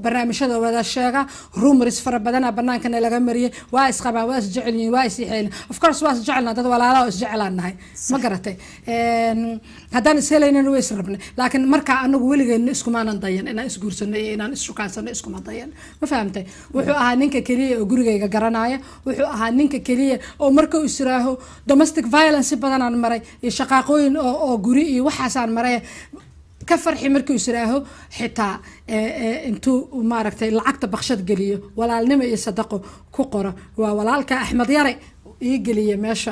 barnaamijyada wada sheega rumors fara badan bannaankana laga mariyay waa isqabaan waa isjecelyiin waa isixeen of course waa isjecelna dad walaalo isjecelaanahay ma garatay haddaan ishelaynan way israbnay laakiin marka anagu weligeena iskumaanan dayan inaan isguursano iyo inaan isshukaansano iskuma dayan ma fahamtay wuxuu ahaa ninka kaliya oo gurigayga garanaya wuxuu ahaa ninka kaliya oo marka uu israaho domestic violence badan aan maray iyo shaqaaqooyin oo guri iyo waxaasaan maray ka farxi markuu israaho xitaa intuu maaragtay lacagta baqshad geliyo walaalnimo iyo sadaqo ku qoro waa walaalka Axmed Yare ii geliya meesha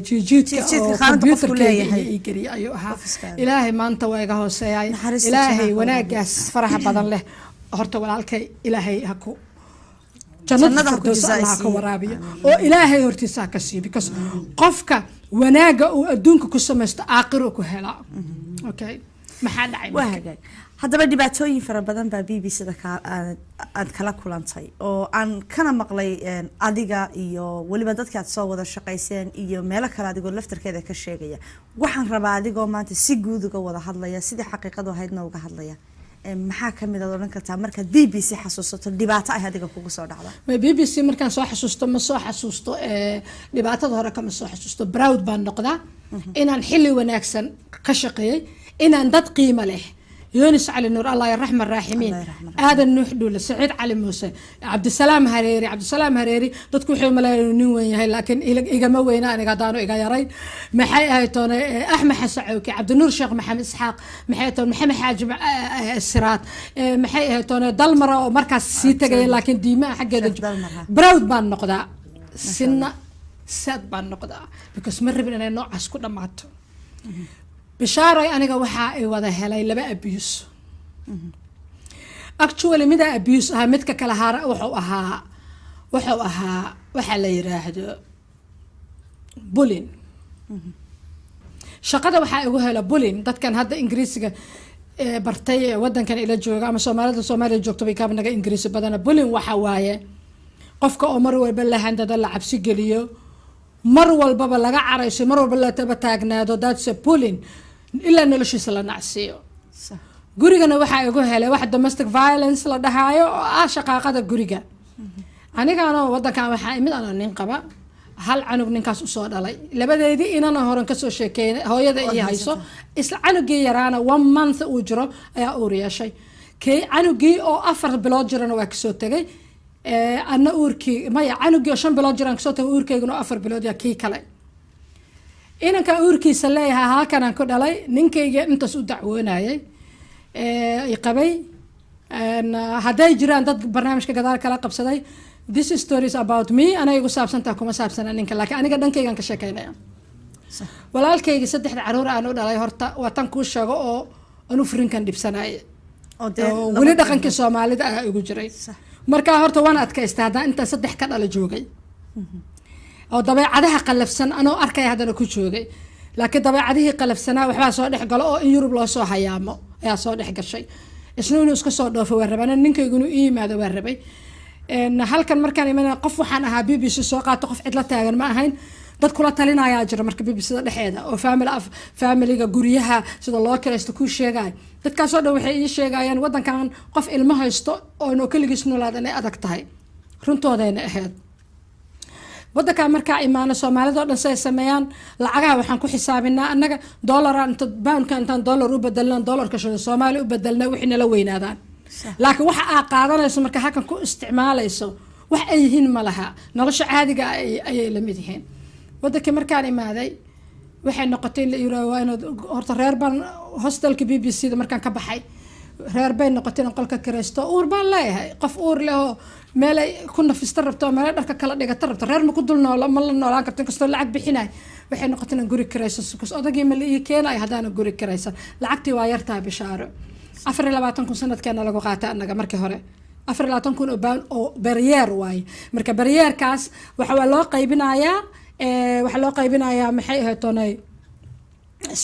jijiidka oo computerka ii geliya ayuu ahaa ilaahay maanta waa iga hooseeyay ilaahay wanaagaas faraha badan leh horta walaalkay ilaahay ha ku jannada Allah ka waraabiyo oo ilaahay hortiisa ka siiyo because qofka wanaaga uu adduunka ku sameesto aakhiro ku hela okay maxaa dhacay haddaba dhibaatooyin fara badan baa BBC-da aad kala kulantay oo aan kana maqlay adiga iyo waliba dadka aad soo wada shaqayseen iyo meelo kale adigoo laftarkeeda ka sheegaya waxaan rabaa adigoo maanta si guud uga wada hadlaya sidii xaqiiqadu ahaydna uga hadlaya maxaa kamid ah oran kartaa marka BBC xasuusto dhibaato ay adiga kugu soo dhacda BBC markaan soo xasuusto ma soo xasuusto dhibaatada hore kama soo xasuusto proud baan noqdaa inaan xilli wanaagsan ka shaqeeyay inaan dad qiimo leh يونس علي نور الله يرحم الراحمين هذا النوح دول سعيد علي موسى عبد السلام هريري dadku waxay malaynayeen weyn yahay laakiin igama weyna aniga daano iga yaray maxay ahaytoon Axmed Xasacowki Cabdi Nuur Sheekh Maxamed Isxaaq maxay ahaytoon Maxamed Xaaji Siraat maxay ahaytoon dalmara oo markaas sii tagay laakiin diimaha xageeda proud baan noqdaa sinna sad baan noqdaa because ma rabin inay noocaas ku dhamaato بشارة أنا وحى وذا هلاي لبا أبيوس actually ماذا أبيوس ها متك كلهار وحوها وحلا يراهد بولين شقده وحى وهلا بولين ده كان هذا إنجليزي برتاي ودن كان إلى جوجا أما سومالي جوكتو بيكاب نجا إنجليزي بدنا بولين وحواية قفك أمر وبلا هند ده لعب سجليو مر والبابا لقى عريس مر والبلا تبى تاجنادو that's a بولين إلا إنه ليش يصير نعسيه قريجنا واحد يقول هلا واحد domestic violence لا دهايو عاشق قدر قريجة أنا كانوا وضع كان واحد من أنا ننقبة هل عنو ننكاس أصاد علي لبدأ يدي إن أنا هورن كسر شيء هو يدا يهيسو إسلا عنو جي يرانا 1 month أجرة يا أوريا شيء كي عنو جي أو أفر بلاد جرنا وكسر تجي أنا أوركي ما عنو جي عشان بلاد جرنا كسر تجي أوركي يجنو أفر بلاد يا كي كله إنا كأوركي سلاها ها كان كود علي نينكي أنت سود دعوناي يقبي أن هذا يجران ضد برنامج كجدار كلا قبصدي this story is about me أنا يقول ساب سنة كم ساب سنة نينك لكن أنا قدن كي كان كشكينا ولا الكي صدق عرورة أنا ولا يهرت وتنكوش شغو أنو فرين كان دبسناي ولده كان كسومالي ده يقول جري مركا هرت وانا أتكيستهدا أنت صدق كان على جوجي أو طبيعة عادها قلف سنة أنا أركي هذا الكوتشوجي لكن طبيعة عادها قلف سنة وحبا صادح قال أو يوروب لا صاح يامو يا صادح كشيء إسنو نسك صادف وربنا أنا نينك يقولوا إيه ماذا وربي إن هل كان مركان من قف وحنا حبيبي سوقات تقف عدلة تاجر ما هين dad kula talinaya jira marka BBC dhaxeeda oo family-ga guriyaha sida loo kiraysto ku sheegay dadkaas oo dhan waxay ii sheegayaan wadankan qof ilmo haysto oo inoo kaligiis noolaadana ay adag tahay runtoodayna ahayd wadanka marka imaana Soomaalida oo dhan say sameeyaan lacagaha waxaan ku xisaabinaa annaga dollar inta bank intaan dollar u bedelnaa dollarka Soomaali u bedelnaa wixina la weynaadaan laakiin waxa aad qaadanayso marka halkan ku isticmaalayso wax ay yihiin malaha nolosha caadiga ay la mid yihiin waddanka markaan imaaday waxay noqotay la yiraahdo inuu horta reer baan hostelka BBC-da markaan ka baxay reer bay noqotay in qolka kireysto uur baan leeyahay qof uur leh oo meel ay ku nafista rabto meel dharka kala dhigata rabto reer ma ku dul noolaan karto kastoo lacag bixinay waxay noqotay in guri kireyso kus odagii ma ii keenay hadaan guri kireysan lacagtii waa yartaa bishaaro 24 sanadkeena lagu qaatay anaga markii hore 24 oo baan oo barrier waay marka barrierkaas waxa loo qaybinayaa waxa loo qaybinayaa maxay ahaytoonay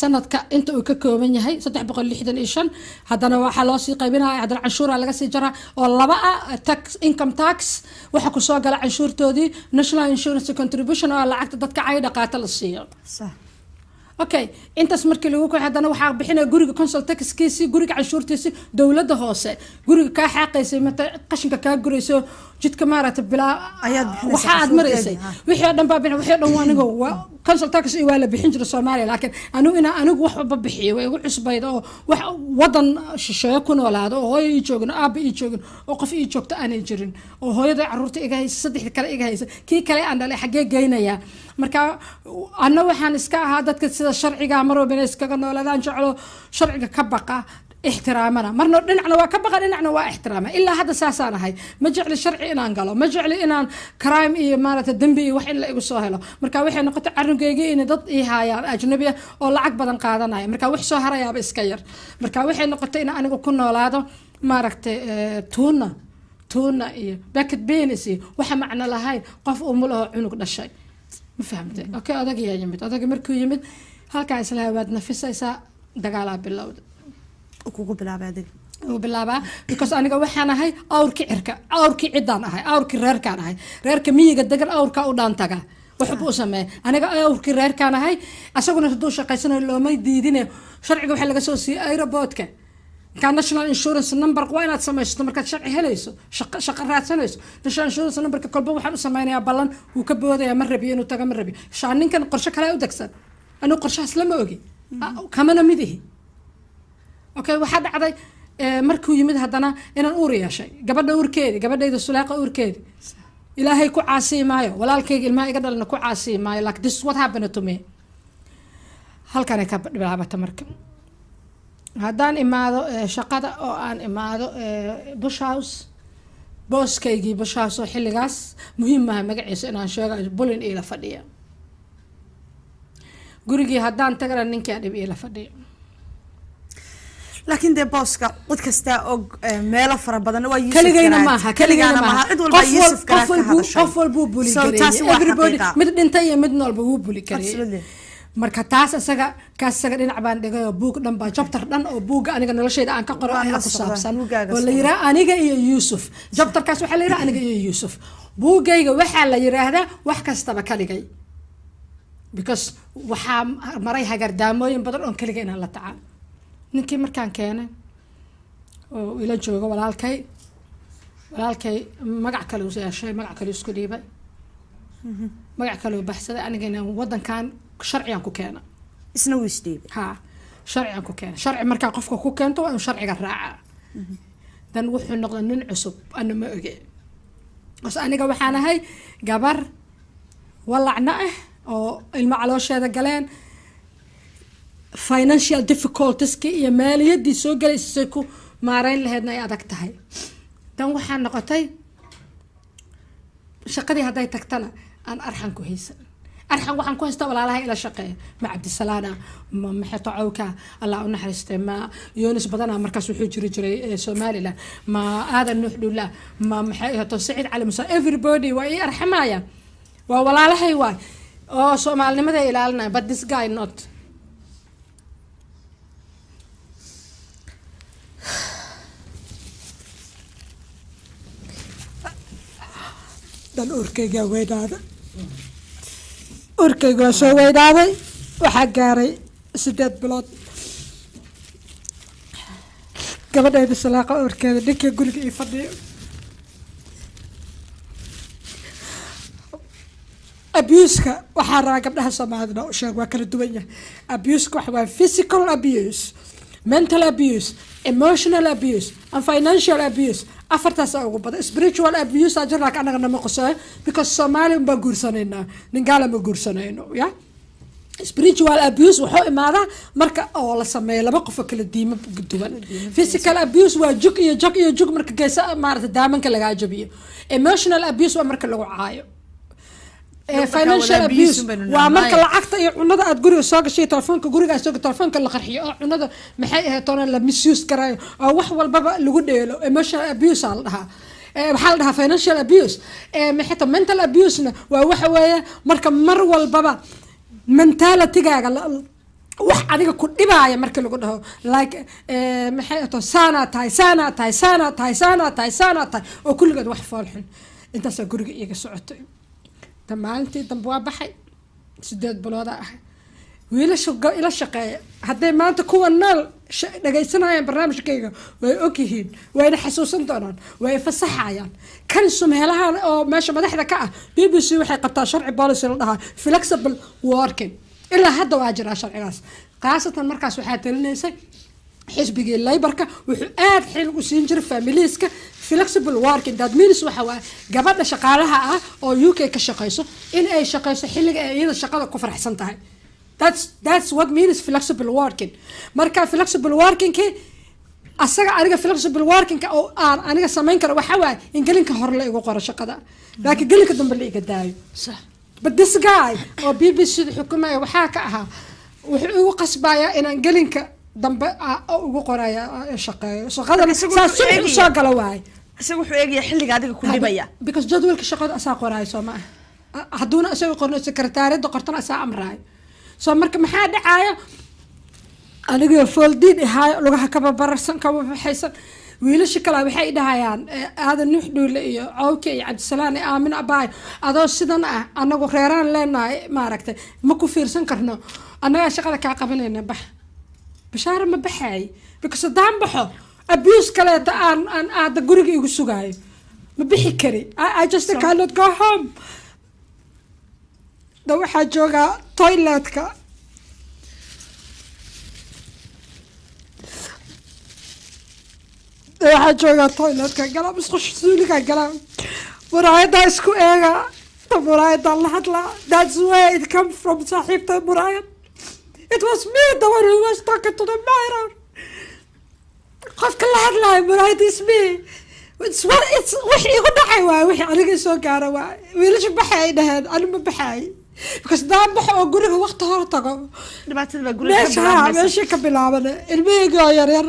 sanadka inta uu ka kooban yahay 365 hadana waxa loo sii qaybinayaa hadana canshuur laga sii jaraa oo laba tax income tax waxa ku soo gala canshuurtoodii national insurance contribution oo lacagta dadka ay dhaqaata la siiyo okay intaas markii lagu kooxay hadana waxaa bixinaya guriga council taxkiisi guriga canshuurtiisi dawladda hoose guriga ka xaqaysay mata qashinka ka gurayso jidka maarata bilaa waxa aad maraysay wixii dhan baa bixin wixii dhan waa aniga council tax waa la bixin jiray Soomaaliya laakiin anigu wax ba bixiyo way ugu cusbayd oo wax wadan shisheeye ku noolaado oo hooyo ii joogin aab ii joogin oo qof ii joogta aanay jirin oo hooyada caruurta iga haysa saddex kale iga haysa kii kale aan dhalay xagee geynaya marka anna waxaan iska ahaa dadka sida sharciga mar walba iskaga noolaadaan jeclo sharciga ka baqa احترامنا مرنا دنعنا وكبقى دنعنا واحترامه الا هذا ساسانا هاي ما جعل الشرعي ان قالوا ما جعل ان كرايم اي مالته دنبي wax in la igu soo helo marka waxay noqotay arrinkayga in dad ii haayaan ajnabi oo lacag badan qaadanaya marka wax soo harayaaba iska yar marka waxay noqotay in anigu ku noolaado maaragtay tuuna iyo bucket beans waxa macna lahayn qof umulaha cunug dhashay ma fahamtay okay adag markuu yimid halka isla waad nafisaysa dagaal bilowda kugu bilaabaaday oo bilaaba because aniga waxaan ahay awrki cidaan ahay awrki reerkaan ahay reerka miyiga degan awrka u dhaantaga waxba u sameey aniga awrki reerkaan ahay asaguna haduu shaqaysanayo looma diidine sharciga waxa laga soo siiyay airportka ka national insurance number waa inaad samaysto markaad sharci helayso shaqo raadsanayso national insurance numberka kolba waxaan u sameeyaa ballan uu ka boodaya ma rabiyo inuu taga ma rabiyo shaaninkan qorshe kale u dagsan anigu qorshahaas lama ogi kamana midihi okay waxa dhacday markuu yimid hadana inaan uur yeeshay gabadhayda Sulaaqa uurkeedi ilaahay ku caasiimaayo walaalkayga ilmaha iga dhalna ku caasiimaayo like this what happened to me halkan ay ka bilaabata marka hadaan imaado shaqada oo aan imaado Bush House booskaygii Bush House oo xilligaas muhiim ah magaciisa inaan sheego bulin ila fadhiya gurigii hadaan tagana ninkii dhib ila fadhiya laakiin de booska qod kasta og meelo fara badan waa Yusuf kaligayna maaha cid walba Yusuf qof walba buli karay everybody mid dhintay iyo mid noolba wuu buli karay marka taas asaga dhinac baan dhigay buug dhan baa chapter dhan oo buuga aniga noloshayda aan ka qoro aniga ku saabsan oo la yiraahdo aniga iyo Yusuf chapterkaas waxa la yiraahdaa aniga iyo Yusuf buugayga waxa la yiraahdaa wax kastaba kaligay because waxa maray hagardaamooyin badan oo kaliga inaan la tacaal ninkii markaan keenay oo ila joogo walaalkay magac kale uu yeeshay magac kale isku dhiibay magac kale uu baxsaday anigana wadankan sharciyan ku keena isna wuu isdhiibay sharciyan ku keena sharci marka qofka ku keento waa sharciga raaca dan wuxuu noqday nin cusub ana ma oge bas aniga waxaan ahay gabar walacna oo ilma caloosheeda galeen financial difficulties iyo maaliyadii soo galaysay ku maareyn lahaydna ay adag tahay dan waxaan noqotay shaqadii haday tagtana aan arxan ku haysan arxan waxaan ku haystaa walaalaha ila shaqeeya ma Cabdisalaana ma maxato cawka Allah u naxariistay ma Yunus badana markaas wuxuu jiray Soomaaliland ma aadan nuuxdula ma maxato Saciid Cali Musa everybody waa ay arxamaya waa walaalahay waa oo Soomaalinimada ilaalinay but this guy not dan urkayga soo weydaaday waxaa gaaray 8 bilood gabadhayda Sulaaqa urkeeda dhinkii guriga ii fadhiyo abuse-ka waxaa rabaa gabdhaha Soomaalida oo sheeg waa kala duwan yahay abuse-ka waxa waa physical abuse mental abuse emotional abuse and financial abuse afartaas ugu badan spiritual abuse ajirka anaga nama qosay because Soomaali ba guursanayna ningaala ma guursanayno ya spiritual abuse wuxuu imaada marka oo la sameeyo laba qof kala diimo duwan physical abuse waa jug marka geesa maarta daamanka laga jabiyo emotional abuse waa marka lagu caayo financial abuse waa marka lacagta iyo cunada aad guriga soo gashay telefoonka guriga soo gashay telefoonka la qarxiyo oo cunada maxay ahayd toona la misuse karayo oo wax walba lagu dheelo emotional abuse aan dhahaa waxa la dhahaa financial abuse maxay to mental abuse na waa waxa weeye marka mar walba mentality-gaaga wax adiga ku dhibaaya marka lagu dhaho like maxay to sana tahay oo kulligood wax foolxun intaas guriga iyaga socotay maalintii dambe waa baxay 8 bilood ah wiilasha ila shaqeeya hadday maanta kuwa nool dhagaysanayaan barnaamijkayga way ogyihiin wayna xasuusan doonaan way fasaxayaan kan sumeelaha oo meesha madaxda ka ah BBC waxay qabtaa sharci policy la dhahaa flexible working ilaa hadda waa jiraa sharcigaas qaasatan markaas waxaa talinaysay xisbigii laybarka wuxuu aad xil u siin jiray familieska flexible working that means waxa waa gabadha shaqaalaha ah oo UK ka shaqeyso in ay shaqeyso xilliga ay iyada shaqada ku faraxsan tahay that's what means flexible working marka flexible working asaga aniga flexible working oo aan aniga sameyn karo waxa waa in gelinka hor la igu qoro shaqada laakiin gelinka dambe la iga daayo صح but this guy oo BBC xukumayo waxa ka ahaa wuxuu igu qasbayaa inaan gelinka dambe ugu qoraya shaqada saas soo gala waay isagu wuxuu eegaya xilliga adiga ku dhibaya because jadwalka shaqada asaa qoraayo soo ma haduuna isaga qorno sekretariada qortana asaa amraayo soo marka maxaa dhacaya aniga foldin ahay lugaha ka barbarsan ka waxaysan wiilasha kale waxay dhahayaan aadan nuux dhuule iyo cawke iyo cabdisalaan iyo aamin abaay adoo sidan ah anagu reeraan leenahay maaragtay ma ku fiirsan karno anaga shaqada ka qabanayna bax bashaar ma baxay because daan baxo abuse kale aan aada guriga igu sugaayo ma bixi kari I just cannot go home da waxaa joogaa toiletka waxaa joogaa toiletka galaa musqusha suuliga galaa muraayada isku eega muraayada la hadlaa that's where it come from saaxiibta muraayad it was me the one who was talking to the mirror qofka la hadlaayo muraayad is me wixii igu dhacay waay wixii aniga soo gaara waay wiilasha baxay ay dhaheen ani ma baxay because daan baxo oo guriga waqti hor tago dhibaatada baa guriga meeshii ka bilaabana ilmahayga oo yaryar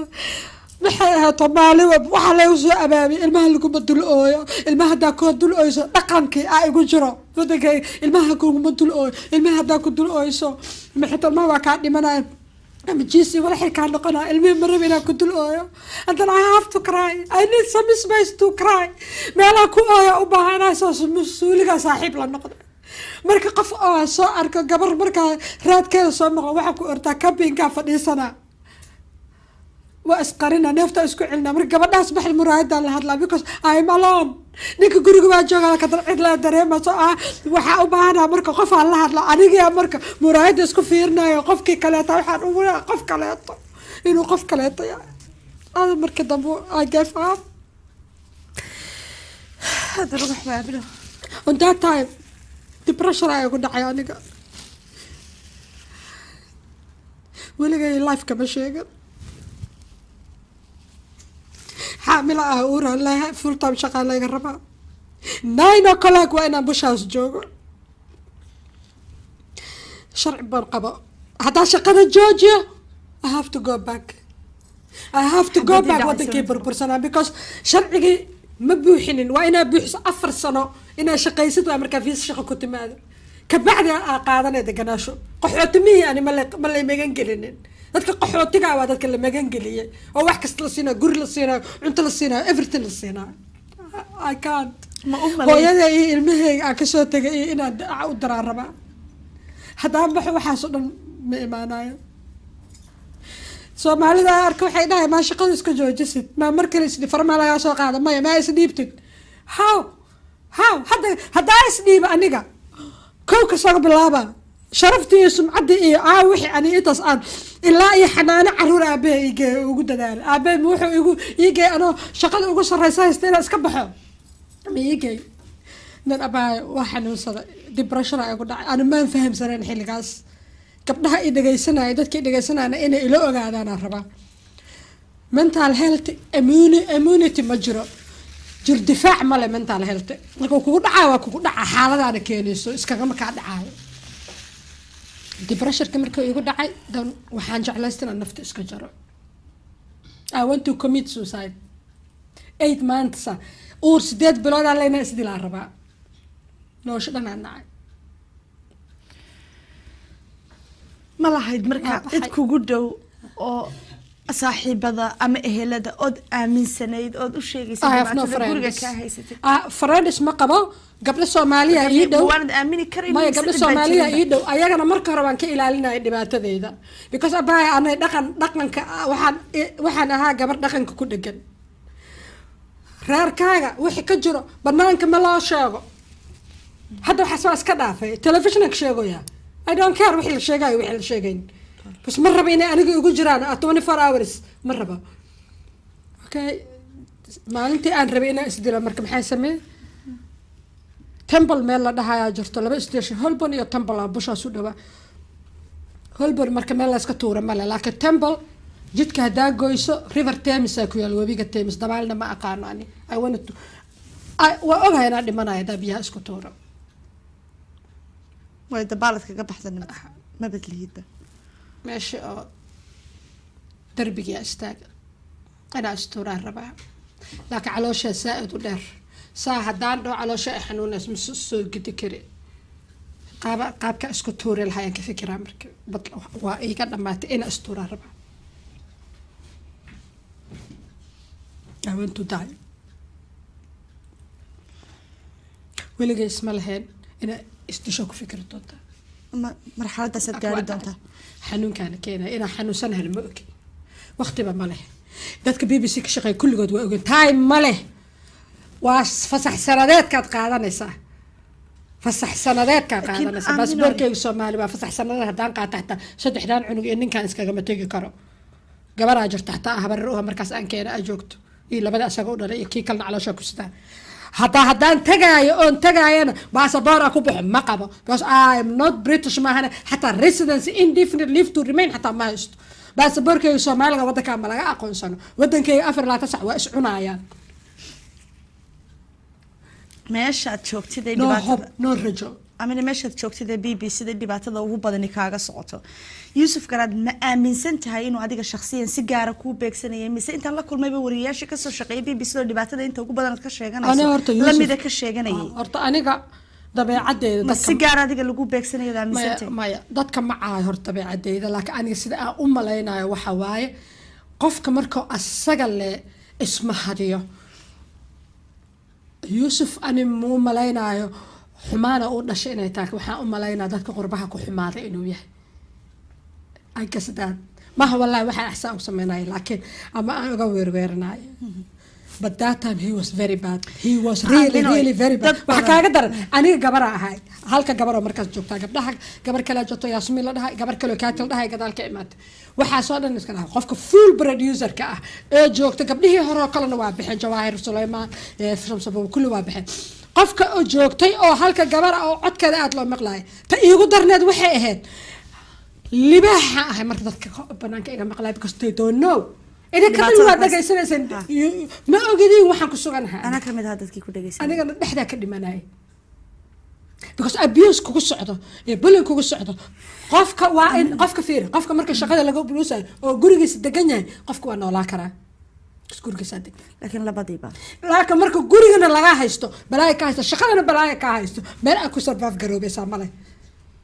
waxay ahaato maalin waxaa lagu soo abaabay ilmaha laguma dul ooyo ilmaha haddaa koo dul ooyso dhaqankii aa igu jiro wadankay ilmaha kuguma dul ooyo ilmaha haddaa ku dul ooyso maxita ilmaha waa kaa dhimanaya ama jiisi wala xilkaa noqonaya ilmihii maraba inaa ku dul ooyo and then I have to cry I need some space to cry meelaha ku ooya u baahanayso suuliga saaxiib la noqdo marka qof oo soo arko gabar markaa raadkeeda soo maqlo waxaa ku ortaa kabinkaa fadhiisanaa waa isqarina neefta isku celina marka gabadhaas baxay muraayada la hadlaa because I'm alone ninka guriga waa joogaa ka cid la dareemaso waxaa u baahanaa marka qof aan la hadla aniga marka muraayada isku fiirinayo qofkii kaleeta waxaan u wadaa qof kaleeto inuu qof kaleeto hada marka dambe I gave up hada ruux baabilo on that time depression ay ugu dhacay aniga weligay life kama sheegan حامل أورا لها فول تايم شغالة يقربها 9 o'clock وأنا بوشاوس جوجو شرع برقبة هذا شغالة جوجيا I have to go back I have to go back what the keeper person because شرعي مبوحين وأنا بوحس 4 سنة إن شقيست وأمريكا في شقة كنت ماذا كبعد قاعدنا دقناشو قحوتمي يعني ملي ميجان جلينين dadka qaxootiga waa dadka la magan galiyay oo wax kasta la siinaa guri la siinaa cunto la siinaa everything la siinaa I can't hooyada iyo ilmahayga aan kasoo tagay inaan u daraan rabaa haddaan baxo waxaas oo dhan ma imaanayo soomaalida arka waxay dhahay maa shaqada iska joojisid maa markale isdhi farmaa lagaa soo qaada maya maa isdhiibtid how haddaa isdhiiba aniga kow kasoo bilaaba sharaftii iyo sumcaddii iyo wixii ani intaas aan ilaa iyo xanaano caruur aabahe igee ugu dadaala aabahe wuxuu igu igee anoo shaqada ugu sarreysa haysta inaan iska baxo ma igey nan abaayo waa xanuunsada depression ay ugu dhacay ana maan fahamsanayn xilligaas gabdhaha i dhegaysanaya dadkii dhegaysanayana inay ila ogaadaan aan rabaa mental health immunity ma jiro jir difaac male mental health markuu kugu dhacaa waa kugu dhacaa xaaladaana keenayso iskagama kaa dhacaayo depressionka markuu igu dhacay dan waxaan jeclaystay inaan nafta iska jaro I want to commit suicide 8 months uur 8 bilood aan leynaa isdilaa rabaa nolosha dhan aan nacay ma lahayd marka cid kugu dhow oo saaxiibada ama ehelada ood aaminsanayd ood u sheegaysay dhibaatada guriga ka haysatay friends ma qabo gabdho Soomaaliya ii dhow waan aamini karin ma gabdho Soomaaliya ii dhow ayagana marka hore waan ka ilaalinay dhibaatadeeda because abaa anay dhaqanka waxaan ahaa gabar dhaqanka ku dhagan reerkaaga wixii ka jiro banaanka ma loo sheego hadda waxa iska dhaafay television ka sheegaya I don't care wixii la sheegayo wixii la sheegayn bas ma rabo inay aniga ugu jiraan 24 hours ma rabo okay maalintii aan rabay inaan isdilo marka maxay sameeyay temple meel la dhahayaa jirto laba station Holborn iyo temple ah busha soo dhawa Holborn marka meel la iska tuuro ma laakiin temple jidka hadaa goyso river Thames ku yaal wabiga Thames dabaalna ma aqaano ani I want to waa ogahay inaan dhimanayo biyaha isku tuuro way dabaaladka ka baxsan ma badliida ماشي دربي استاج انا استورا ربع لكن علوشة سائد ودر ساعة داندو علوشة حنون اسم سو قد كري قاب كاسكو توري الحياة كيف كرامك بطل واي كان لما انا استورا ربع I want to die ولقي اسم الهين انا استشوك فكرة مرحلة سداري دونتا حنون كان كينا إنا حنون سنة المؤكد وقت ما ماله دتك BBC كشقي كل جود وأقول تايم ماله وفسح سنوات كانت قاعدة نسا فسح سنوات كانت قاعدة نسا بس بركي الصومالي وفسح سنوات هدان قاعد تحت شد حدان عنق إنن كان إسكا جم تيجي كرو جبر أجر تحتها هبروها مركز أنكينا أجوكت إلا بدأ سقوط ولا كي كلنا على شاكوستان هدان تجاي أنا باسبور أكو بحم مقابة because I am not British ما هنا حتى residence indefinite leave to remain حتى ما است باسبور كي الصومالي وده كامل لا أكون سنة وده كي أفر لا تسع وإسعنا يعني ماشي أتشوفتي ده no hope no رجع أمين ماشي أتشوفتي ده BBC ده دبعت الله وهو بدني كاغا صوته يوسف قراد ما آمن سنتها إنه هذيك الشخصية سيجارة كوبك سنة يمس أنت الله كل ما يبورياش كسر شقي BBC ده دبعت ده أنت وهو بدنا تكشف جانا أنا هرت يوسف لما ذاك الشيء جانا هرت أنا قا دبي عدي بس سيجارة هذيك اللي كوبك سنة يدا آمن سنتها ما ضد كم معاه هرت دبي عدي إذا لكن أنا سيد لينا وحواي قف كمركو السجل اسمه هديه يوسف أنا مو ملاينا حمانا أود شيء نتاك وحنا ملاينا ذاتك قربها كحمانا إنه يه أي كسدان ما هو والله واحد أحسن وسميناه لكن أما أنا أقول غيرنا but that time he was very bad he was really very bad وحكا قدر أنا جبرها هاي هالك جبرها مركز جوكتا جبرها جبر كلا جوتو ياسمين لا ده جبر كلا كاتل ده كذا الكلمات وحاسون الناس كلها قفك فول بروديوسر كأ جوكتا جبنيه هرا كلا نواب بحين جواهر سليمان في شمس كل وابحين قفك جوكتي أو هالك جبر أو عد كذا أطلع مقلاي فيقدر ند وحيهن لباحة هاي مركز بنانك إذا مقلاي because they don't know إذا كل واحد جالسين سن ما أقدر وحنا كسرنا أنا كم هذا كي كده جالسين أنا قاعد نحدا كلمة ناي because abuse كوكو صعدة يبلغ كوكو صعدة قفك فير قفك مركز شغالة لقوا بلوسة أو جورجس الدجنة قفك وأنا لا كره جورجس صدق لكن لا بديبة لكن مركز جورجنا لا هايستو بلاي كايستو شغالة بلاي كايستو ما أكو سبب جروبي سامله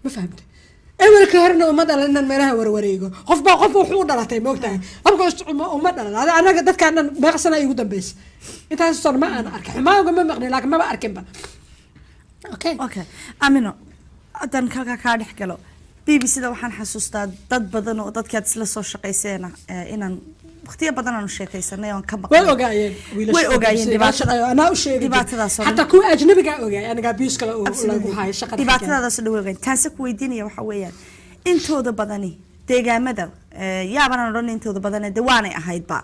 ما فهمت أول كهرنا ومدى لأن المراه وروريجو قف وحود على تيموكتها أبغى ومدى أنا قدرت كأن بغسنا يقدم بس أنت هالصار ما أنا أركب ما أقوم مغني لكن ما بأركب بقى أوكي أمينو أدن كارد حكلو BBC ده وحن حسوستا ضد بدن وضد كات سلسو شقيسينا إن اختي بدن أنا شقيسنا يوم كم وأوجاين أنا وشيء حتى كل أجنبي جاء أنا جاب بيسكلا وهاي شقة دبعت هذا سلوغين تنسك ويديني وحويان أنتو ده بدني تيجا مدى يا بنا نرن أنتو ده بدني دواني أهيد با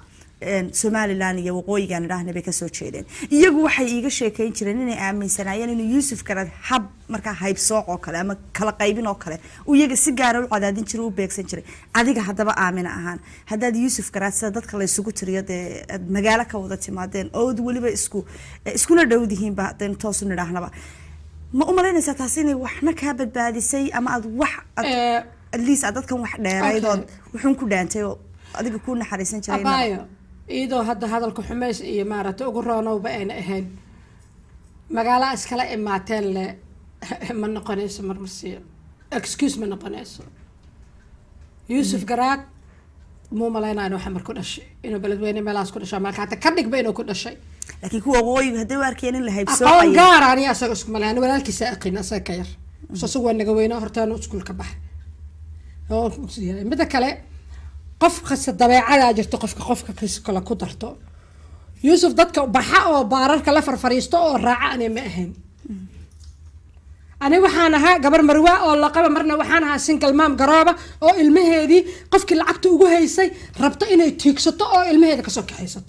Somaliland iyo waqooyigan raahna bay ka soo jeedeen iyagu waxay iiga sheekayn jireen inay aaminsanayeen inuu Yusuf Garad hab marka hayb sooq oo kale ama kala qaybin oo kale uu iyaga si gaar ah u cadaadin jiray u beegsan jiray adiga hadaba aamina ahaan hadaad Yusuf Garad sida dadka la isugu tiriyo magaalo ka wada timaadeen oo waliba iskuna dhowdihiin ba hadeen toos u nidhaahnaba ma u malaynaysaa taas inay waxna ka badbaadisay ama aad wax at least dadkan wax dheeraydood wuxuu ku dhaantay adiga ku naxariisan jiray إيدو هذا الكحماس إمارة أقرأنا وبقينا إهين مقالة إسكالا إماتين ل من نقنيس مرمسية excuse من نقنيس يوسف قراك مو ملاينا إنه حمر كل شيء إنه بلد وين ملاس كل شيء ما كانت كدك بينه كل شيء laakiin kuwa waqooyiga hadday u arkeen in la haybsoo أقول قار أنا أسأل اسم ملاينا ولا الكسائقين أسأل كير سوى النجوينا هرتان وسكول كبح هو متى كله قف خس الضبيعة على جرت قف كيس كلا قدرته يوسف ضدك بحق وبارك لا فرفريستو راعني مأهن أنا وحناها قبل مرواء والله قبل مرنا وحناها سنكل مام قرابة أو المهدي قفك العقد وجوه يسي ربط إنه تيكسط أو المهدي كسوك حيسط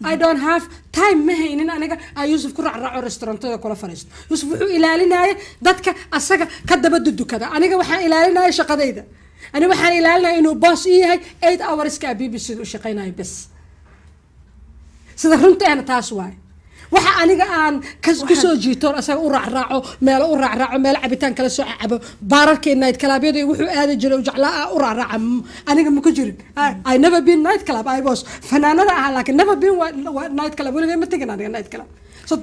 I don't have time مهين إن أنا يوسف كرع رع رستوران تدا كلا فريست يوسف إلى لنا ضدك أساق كده بدو كذا أنا وحنا إلى لنا إيش قضية أنا وحنا إلى لنا إنه باص إيه هاي 8 hours كأبي بس وشقينا بس سدرنت أنا تاسواي waxa aniga aan kasoo jiito asaga u raaco meel cabitaan kala soo cabo baararkii night club-yada wuxuu aadi jiray jaclaa u raaco aniga ma ku jirin I never been night club I was fanaanada ah laakiin never been night club waliba ma tagin aniga night club so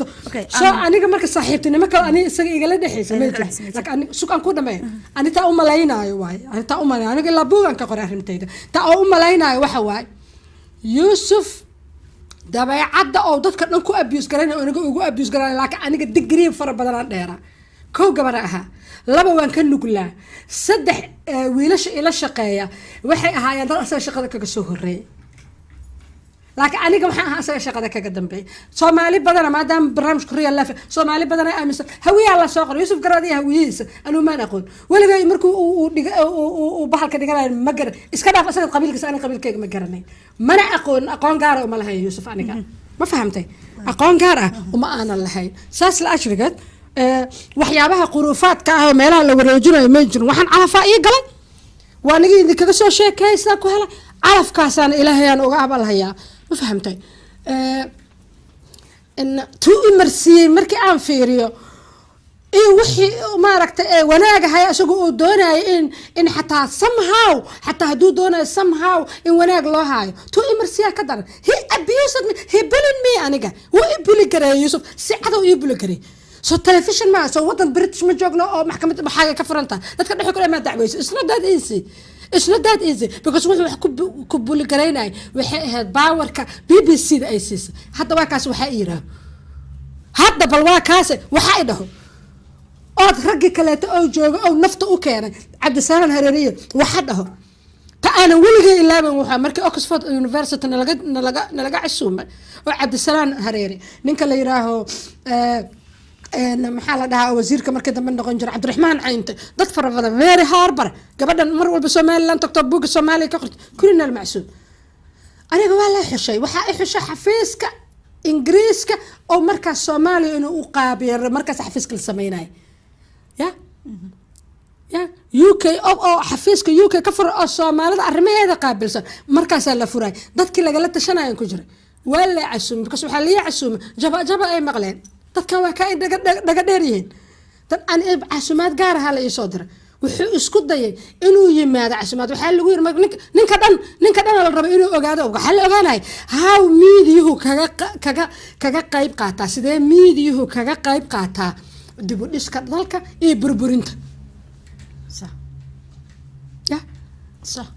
aniga marka saaxiibtinimo kale aniga isaga igala dhaxaysa ma jiro laakiin aniga suuqan ku dhameey aniga taa u malaynaayo waay aniga la buugan ka qoray arintayda taa u malaynaayo waxa waay Yusuf dabeecadda oo dadka dhan ku abuse garanay oo aniga ugu abuse garanay laakiin aniga degree fara badan aan dheera koow gabar aha laba waan ka nuglaa saddex wiilasha ila shaqeeya waxay ahaayeen dad asaga shaqada kaga soo horeeyay laakiin aniga waxaan ahaa asaga shaqada kaga dambeeyay Soomaali badan maadaama barnaamijku real life Soomaali badan ay aaminsan hawiya la soo qoray Yusuf Garaadi hawiyiisa anu ma aqoon waliba markuu uu bahalka dhiganay ma garan iska dhaaf asaga qabiilkiisa aniga qabiilkayga ma garanay mana aqoon gaar ah uma lahayn Yusuf aniga ma fahamtay aqoon gaar ah uma aanan lahayn saas la ashrigat waxyaabaha quruufaadka ah oo meelaha la wareejinayo ma jirin waxaan calafaa ii galay waa aniga idin kaga soo sheekaysaa ku helay calafkaasaan ilaahayaan uga abalhayaa ما فهمتي إن تو إمرسي مركي عن فيريو إيه وحي ما ركت إيه وناجا هيا سوق دونا إن حتى somehow حتى هدو دونا somehow إن وناج الله هاي تو إمرسي كدر هي abused me هي بلن مي أنا جا هو يبلي كريه يوسف سعده يبلي كريه سو تلفزيون ما سو وطن بريتش مجوجنا أو محكمة حاجة كفرنتا لا تكون حكوا ما دعويس it's not that easy it's not that easy because وحنا كبولي كريناي وحيد باورك BBC ده أساس حتى واكاس وحيرة حتى بالواكاس وحيده أو رجع كلات أو جوج أو نفط أو كان عبد السلام الهريري وحده فأنا ولقي إلا من وحى مركي أكسفورد يونيفرسيتي نلقى عسومة وعبد السلام الهريري نك اللي يراهو محل ده وزيرك مركز من نقنجر عبد الرحمن عينت ضد فرفضة فيري هاربر قبل مرة بالسومالي لن تكتب بوك السومالي كقلت كلنا المعسول أنا قبل لا حشي وحشي حفيزك إنجليزك أو مركز سومالي إنه أقابل مركز حفيزك السميناي يا UK أو حفيزك UK كفر السومالي الرمي هذا قابل مركز اللفوراي ضد كل قلت شنا ينكجر ولا عسوم بكسو حاليا عسوم جبا أي مغلين dadka waa ka dhaga dheeriyeen dad aan casumaad gaar ah la ii soo diray wuxuu isku dayay inuu yimaado casumaad waxa lagu yiri ninka dhan la rabo inuu ogaado waxa la ogaanay how media kaga qayb qaata sidee media kaga qayb qaata dib u dhiska dalka iyo burburinta صح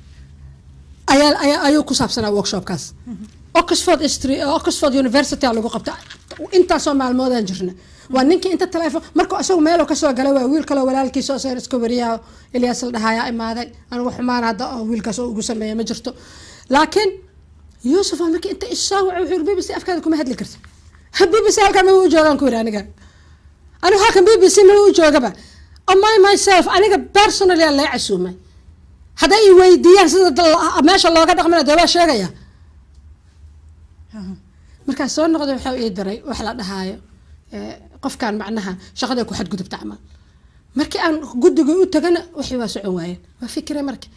ayuu ku saabsanaa workshopkaas Oxford University lagu qabta inta Soomaal moodan jirna waa ninkii inta telefoon markuu asagu meel ka soo galay waa wiil kale walaalkiisa oo soo iska wariyaa Ilyas la dhahayaa imaaday anigu xumaan hadda wiilkaas oo ugu sameeyay ma jirto laakiin Yusuf markii inta isoo wuxuu BBC afkaada kuma hadli kartay BBC halka ma uu joogan ku aniga anigu halka BBC ma uu joogaba myself aniga personally la casuumay haday i weydiiyaan sida meesha looga dhaqmana dawaa sheegaya marka soo noqdo waxa uu diray wax la dhahayo qofkan macnaha shaqada ku xad gudubta amal markii aan gudiga u tagana wixii waa socon waayeen waa fikray markii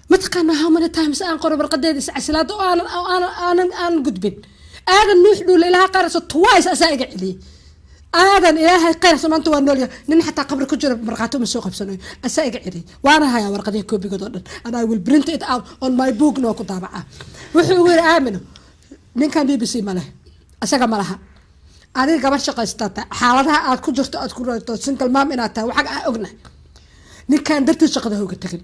ma taqaana how many times aan qoro barqadeed iscasilaad oo aan gudbin aadan nuux dhul ilaaha qarso twice asaaga cili aadan ilaahay qarso maanta waa nool nin xataa qabri ku jiro marqaato ma soo qabsanayo asaaga cili waana haya warqadii koobigood oo dhan and I will print it out on my book no ku daabaca wuxuu weer aamino ninkan BBC malaha asaga malaha adiga gabar shaqaysata xaaladaha aad ku jirto aad ku raato single mom inaad tahay waxa aan ognahay ninkan dartii shaqada uga tagin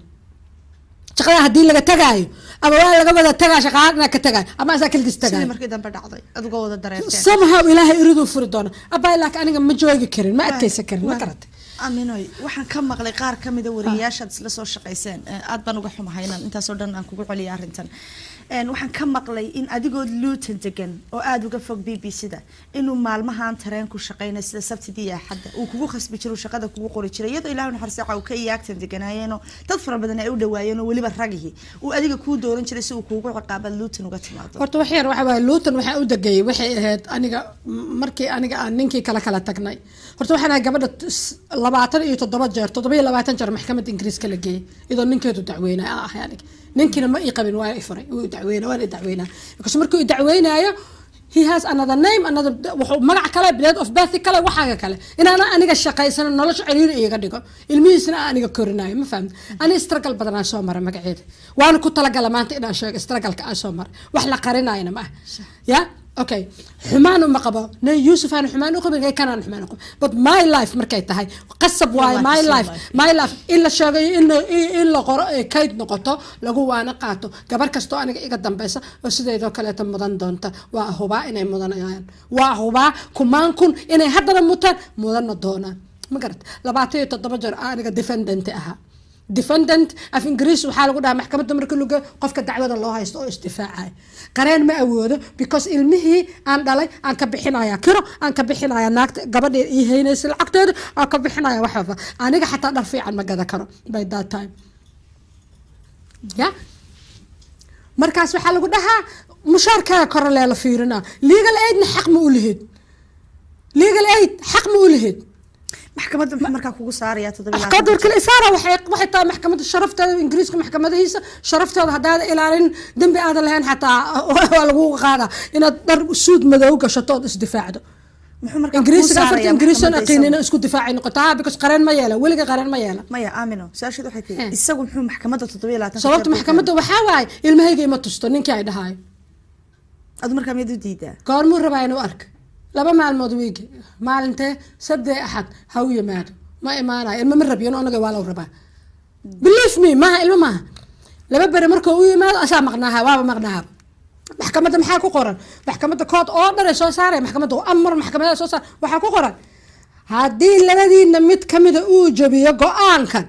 shaqada haddii laga tagaayo ama waa laga wada tagaa shaqaadna ka tagay ama asaa kaligiis tagay sidii markii dambe dhacday adigoo wada dareerteen somehow ilaahay iriduu furi doona abaa laakiin aniga ma joogi karin ma adkaysan karin ma karatay aminoy waxaan ka maqlay qaar ka mid a wariyaashaad isla soo shaqayseen aad baan uga xumahay inaan intaasoo dhan aan kugu celiya arrintan waxaan ka maqlay in adigoo Luton degan oo aad uga fog BBC-da inuu maalmahan tareen ku shaqeynay sida Sabtidii iyo Axadda uu kugu khasbi jiray shaqada kugu qori jiray iyadoo Ilaahay naxariisaha uu ka yaagtan deganaayeen dad fara badan ay u dhawaayeen oo waliba ragihi uu adiga ku dooran jiray si uu kugu ciqaabad Luton uga timaado horta wax yar waxa waa Luton waxa u dagay waxay ahayd aniga markii aniga aan ninkii kala tagnay horta waxaan gabadha 27 jeer 27 jeer maxkamadda Ingiriiska la geeyay idoo ninkeedu dacweynay yani ninkina ma ii qabin waa ifaray uu dacweynaa because markuu dacweynayo he has another name another wuxuu magac kale blade of birth kale waxa kale inaana aniga shaqaysan nolosha ciriir iiga dhigo ilmihiisna aniga korinayo ma fahmid ani struggle badan aan soo maray magaceeda waan ku talagalay maanta inaan sheego struggle-ka aan soo maray wax la qarinayna ma ya okay xumaan uma qabo ne Yusuf aan xumaan u qabin kanaan xumaan u qabo but my life markay tahay qasab waay my life illa sheegay in la qoro kayd noqoto lagu waana qaato gabar kasto aniga iga dambaysa oo sideedo kale ta mudan doonta waa hubaa inay mudanayaan waa hubaa kumaan kun inay haddana mudan doonaan ma garat 27 jeer aniga defendant af Ingiriis waxa lagu dhahaa maxkamadda markii lagu qofka dacwada loo haysto oo isdifaacay qareen ma awoodo because ilmihii aan dhalay aan ka bixinaya kiro aan ka bixinaya naagta gabadha ii heynaysa lacagteeda aan ka bixinaya waxba aniga xataa dhar fiican ma gada karo by that time ya markaas waxa lagu dhahaa mushaarkaaga kor la fiirina legal aid xaq ma u lihid maxkamadda markaa kugu saaraya 7 qadar kale isaara waxay taa maxkamadda sharafteeda Ingiriiska maxkamadihiisa sharafteeda hadaad ilaalin dambi aad lahayn xataa waa lagu qaada inaad dhar suud madow gashato isdifaacdo muxuu markaa Ingiriiska afarta Ingiriisana qiinina isku difaacay noqotaa because qareen ma yeela weliga qareen ma yeela maya aamino saashid waxay tahay isagu muxuu maxkamadda 27 sababta maxkamadda waxa waay ilmahayga ima tusto ninkii ay dhahay adu markaa mid u diidaa goormuu rabaa inuu arko laba maalmood weegi maalintee saddex axad ha u yimaado ma imaanayo ilma ma rabiyo anaga waa loo rabaa believe me ma ilma ma laba bari markuu u yimaado asaa maqnaaha waaba maqnaaha maxkamadda maxaa ku qoran maxkamadda kood oo dhan soo saaray maxkamadda amar maxkamadda soo saar waxa ku qoran haddii labadiina mid kamida uu jabiyo go'aankan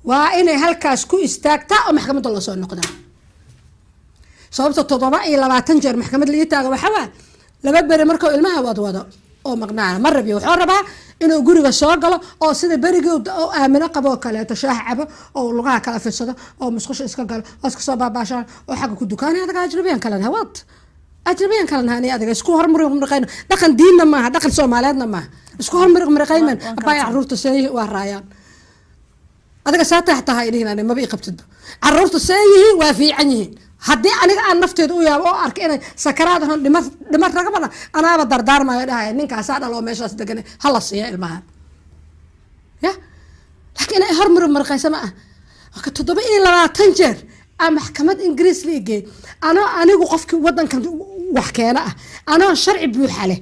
waa inay halkaas ku istaagtaa oo maxkamadda la soo noqdaa sababta 27 jeer maxkamad la taaga waxa waa laba bari markuu ilmaha wado oo maqnaana ma rabiyo wuxuu rabaa inuu guriga soo galo oo sida bariga oo aamino qabo kale ta shaax cabo oo lugaha kala fidsado oo musqusha iska galo oo iska soo baabaashaan oo xaq ku dukaanay adaga ajnabiyan kala hawad ajnabiyan kala naanay adaga isku hormar marqayno dhaqan diinna ma aha dhaqan Soomaaliyeedna ma isku hormar marqayman abay caruurta say waa raayaan adaga saata tahay inaan ma bi qabtid caruurta say waa fiican yihiin haddii aniga aan nafteedu u yaabo oo arka inay sakaraad ahaan dhimar raga badan anaaba dardaarmayo dhahay ninkaas dhalo meeshaas degan hala siiya ilmaha ya laakiin ay hormar marqaysa ma ah 27 jeer aan maxkamad Ingiriis liigay anigu qofkii wadankan wax keena ah anoo sharci buuxa leh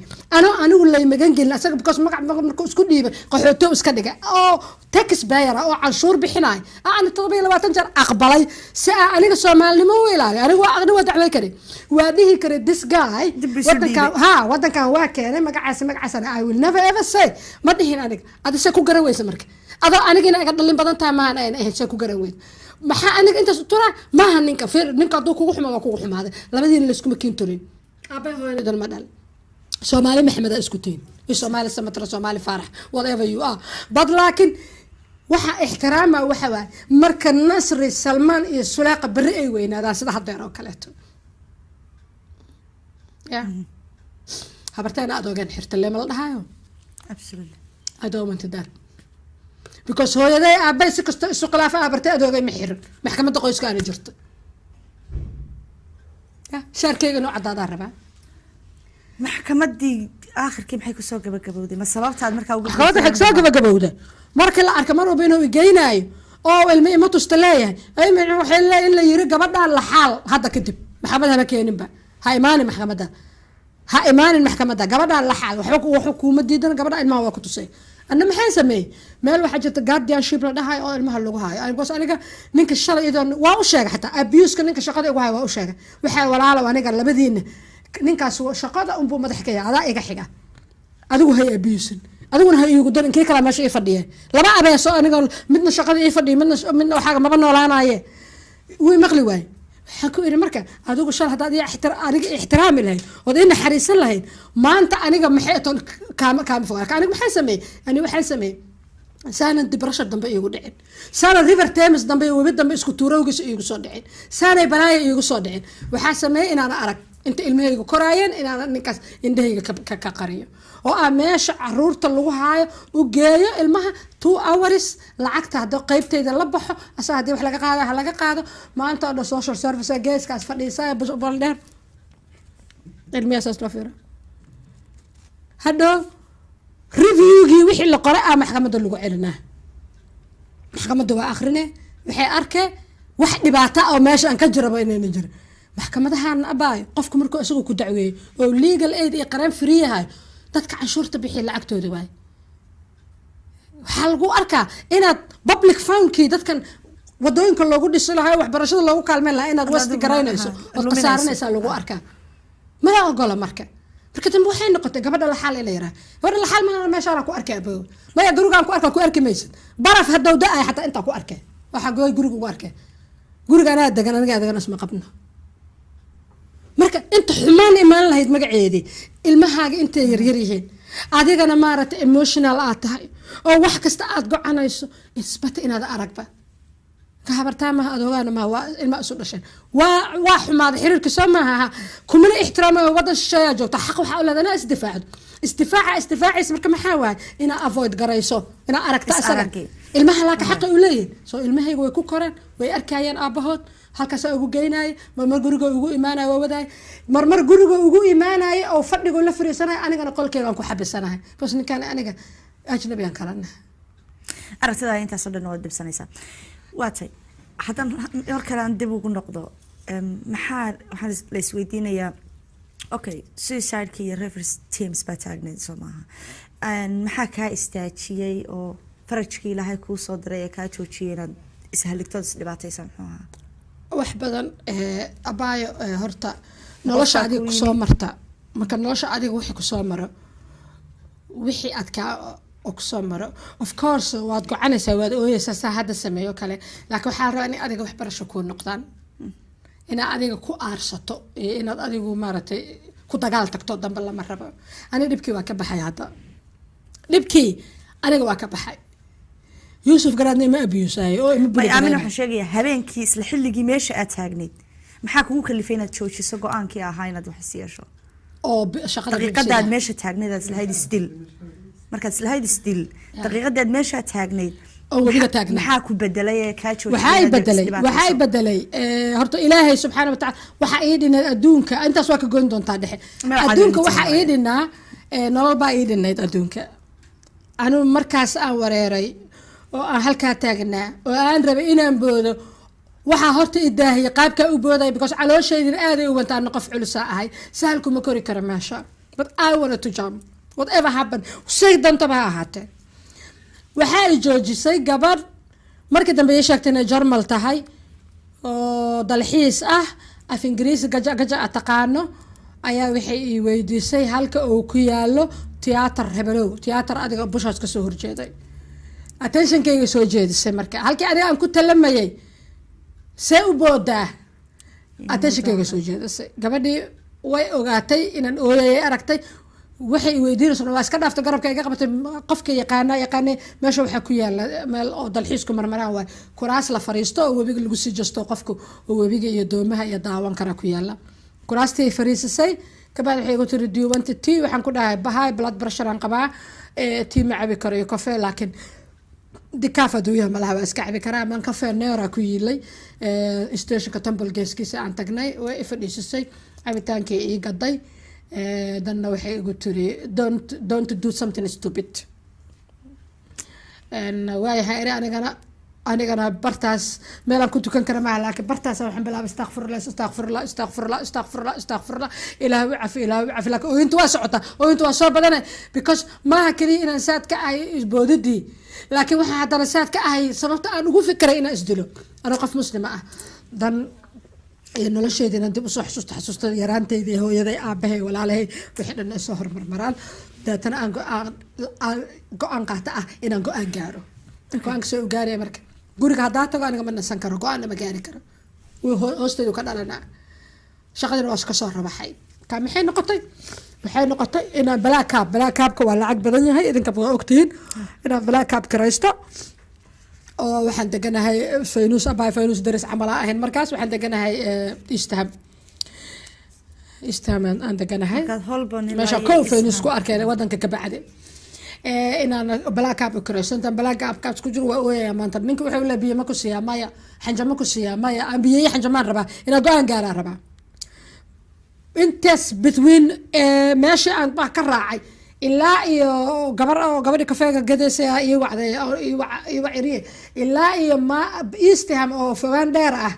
anigu lay magan gelin asaga because magac markuu isku dhiibay qaxooto iska dhigay oo tax payer oo canshuur bixinay aan 27 jeer aqbalay si aniga Soomaalnimo u ilaaliyo anigu waa dacway kare waa dhihi kare this guy wadankan waa keenay magacaas I will never ever say ma dhihin aniga adise ku garan weysa marka adoo anigina iga dhalin badan tahay ma aan ahayn ku garan weysa maxaa aniga inta tura maaha ninka duu kugu xumaaday labadiina la isku makiin turin abay hooyadan ma dhal Soomaali Maxamed isku tiin Soomaali Samatra Soomaali Farax whatever you are but laakiin waxa ixtiraama waxa waa marka Nasri Salman iyo Sulaaqa bari ay weynaadaan sida hadeer oo kale ya habartayna adoogan xirtay ma la dhahayo absolutely I don't want that because hooyaday aabay si kasto isu khilaafa abartay adoogay ma xirin maxkamadda qoyska aan jirto ya sharkeyga noo cadaada rabaa maxkamadii aakhirkii maxay ku soo gabagabowday ma sababtaad markaa ugu maxkamadda xig soo gabagabowday markii la arka mar walba inuu igeynayo oo ilmi ima tusta leeyahay ay ma waxay leeyahay in la yiri gabadhaan la xaal hadda kadib maxkamadda haba keeninba ha imaanin maxkamadda gabadhaan la xaal waxba kuma diidan gabadha ilmaha waa ku tusay أنا محن سمي مال واحد جت guardianship لا ده هاي أو المها اللي هاي أنا بس أنا نينك الشغل إذا واوشة حتى abuse كنينك شقة وهاي واوشة وحي ولا على وأنا قال لبدين نينك سو شقة أم بو ما تحكي هذا إيه حاجة أدو هي abuse أدو هي يقدر إن كلا ماشي يفديه لما أبي سو أنا قال مدنا شقة يفدي مدنا حاجة ما بنا ولا أنا إيه ومغلي واي حكوا إني مركا هذوك الشر هذا دي احترام لهين وده حريص لهين ما أنت أنا جم محيط كام فوق أنا محسمي أنا محسمي سنة دبرشة دم يقولين سنة ريفر تيمس دم يقول دم إسكتورة يقصدين سنة بلاي يقصدين وحسمي إن أنا أرك أنت المهي كراين إن أنا نكاس إنده كقرية وأماش عرورة اللغة هاي وجاية المها 2 hours لعقت هذا قيبتي إذا لبحه أساعدي وحلاقة قاعدة حلاقة قاعدة ما أنت على social service جايز كاس فليسا بس بالدر المياه سأستفيره هذا ريفيوجي وحي اللي قرأ محكمة اللغة علنا محكمة دوا آخرنا وحي أركه واحد نبعته أو ماشي أن كجرب إنه نجر محكمة ده هان أباي قفكم مركو أسوق كدعوي أو legal aid يقرن فري هاي dadka canshuurta bixi lacagtooda waay waxaa lagu arkaa inaad public fundkii dadkan wadooyinka loogu dhisi lahaa waxbarashada loogu kaalmeyn lahaa inaad wasti garaynayso oo khasaaranaysa lagu arkaa ma ogola marka dambe waxay noqotay gabadha la xal ila yaraa gabadha la xal ma meesha aan ku arkay aboo maya gurigaan ku arki maysid baraf hadawda ay xataa inta ku arkay waxa gooy guriga ugu arkay gurigaan aad degan aniga isma qabno marka inta xumaan imaan lahayd magaceedii ilmahaaga intay yaryar yihiin adigana maaragtay emotional aad tahay oo wax kasta aad gocanayso isbata inaad aragba ka habartaa ma adoogana ma waa ilma isu dhashan waa xumaad xiriirka soo maaha kumana ixtiraamayo wadan shisheeya joogta xaq waxa ula dana isdifaacis marka maxaa waay ina avoid garayso ina aragta asaga ilmaha la ka xaq u leeyahay soo ilmahaygu way ku koreen way arkayaan aabahood halkaas ugu geynay marmar guriga ugu iimaanay waday marmar guriga ugu iimaanay oo fadhigo la fariisanay anigana qolkeyga aan ku xabisanahay bas ninkan aniga ajnabi aan kalana aragtida inta soo dhan oo dibsanaysa waatay hadan horkaan dib ugu noqdo maxaa waxaan la isweydiinayaa okay suicide kii reverse teams ba taagneed Soomaha maxaa ka istaajiyay oo farajkii ilaahay ku soo diray ka joojiyeen ishaligtood dhibaataysan xumaa wax badan abaayo horta nolosha adiga ku soo marta marka nolosha adiga wixii ku soo maro wixii aad ka ku soo maro of course waad gocanaysaa waad ooyaysaa hadda sameeyo kale laakiin waxaa rabaa in adiga wax barasho ku noqdaan in adiga ku aarsato inaad adigu maaragtay ku dagaal tagto dambe lama rabo ani dhibkii waa ka baxay hadda dhibkii aniga waa ka baxay يوسف قرادني ما أبيوساي أو ما بدي أمين وحشاجي هبين كيس لحلقي ماشي أتاجنيد محاك ممكن اللي فينا تشوشي سقو أنكي هاينا دوحسيا شو أو شغلة دقيقة داد ماشي تاجنيد هذا ستيل مركز هذا ستيل دقيقة داد ماشي تاجنيد أو بيجا تاجنيد محاك بدلية كاتشو وحاي بدلي هرت إلهي سبحانه وتعالى وحايدنا أدونك أنت سواك جندون تادح أدونك وحايدنا نور بايدنا أدونك أنا مركز أوريري oo aan halka taagnaa oo aan rabay inaan boodo waxa horta idaahiye qaabka u booday because calooshayda aad ay u wantaan qof culus ahay sahalku ma kori karo meesha but I wanted to jump whatever happened say danta ba ahaatee waxa ay joojisay gabar markii dambe ay sheegtay inay Jarmal tahay oo dalxiis af Ingiriisi gaja taqaano ayaa waxay ii weydiisay halka uu ku yaalo tiyaatar Hebelow tiyaatar adiga bushaas ka soo horjeeday attention kayga soo jeedisay marka halkii adiga aan ku talamayay see u boodaa attention kayga soo jeedisay gabadhii way ogaatay inaan ooyay aragtay waxay weydiinaysaa waa iska dhaaftay garabka iga qabatay qofka yaqaanay meesha waxa ku yaala meel oo dalxiisku marmaraan waa kuraas la fariisto oo webiga lagu sii jasto qofku oo webiga iyo doomaha iyo daawan kara ku yaala kuraastii fariisay kabad waxay ugu tiri do you want tea waxaan ku dhahay bahay blood pressure aan qabaa tea ma cabi karo iyo coffee laakiin دكافة دويها ملها واسكع بكرا من كافيه نيرا كويلي استيشن كتمبل جيسكيس عن تقناي وإفر إيسسي عبتان كي إيه قضي دانا وحي قلتوري don't do something stupid and واي هايري أنا anigana bartaas meelaan ku tukan kara maaha laakiin bartaas waxaan bilaabay astaghfirullah ilaahu cafi laakiin ooyinta waa socota ooyinta waa soo badanay because maaha kaliya inaan saad ka ahay isboodidii laakiin waxaa haddana saad ka ahay sababta aan ugu fikiray inaan isdilo anoo qof muslima ah dan nolosheedii inaan dib usoo xasuusta yaraanteydii hooyaday aabahay walaalahay wixii dhan ay soo hormarmaraan daatana aan go-aan qaata ah inaan go-aan gaaro go-aanka soo gaaraya marka guriga haddaa tago aniga ma nasan karo go-aanna ma gaari karo hoosteedu ka dhalanaa shaqadina waa iska soo rabaxay kaa maxay noqotay waxay noqotay inaan balaakaabka waa lacag badan yahay idinka waa ogtihiin inaan balaakaab kiraysto oo waxaan deganahay faynus daris camal ahayn markaas waxaan deganahay istaham aan deganahay meesha kow faynus ku arkeen wadanka ka bacdi inaan balaakaab kiraysto intaan balaakaabkaas ku jiro waa ooyaya maanta ninka wuxuu leeyahay biyo ma ku siiyaa maya xanja ma ku siiyaa maya aan biyeeye xanjamaan rabaa inaan go-aan gaaraa rabaa intaas between meeshii aan baa ka raacay ilaa iyo gabadhi kafeega gadaysa iyo wacday iyo waciriye ilaa iyo ma istiham oo fogaan dheer ah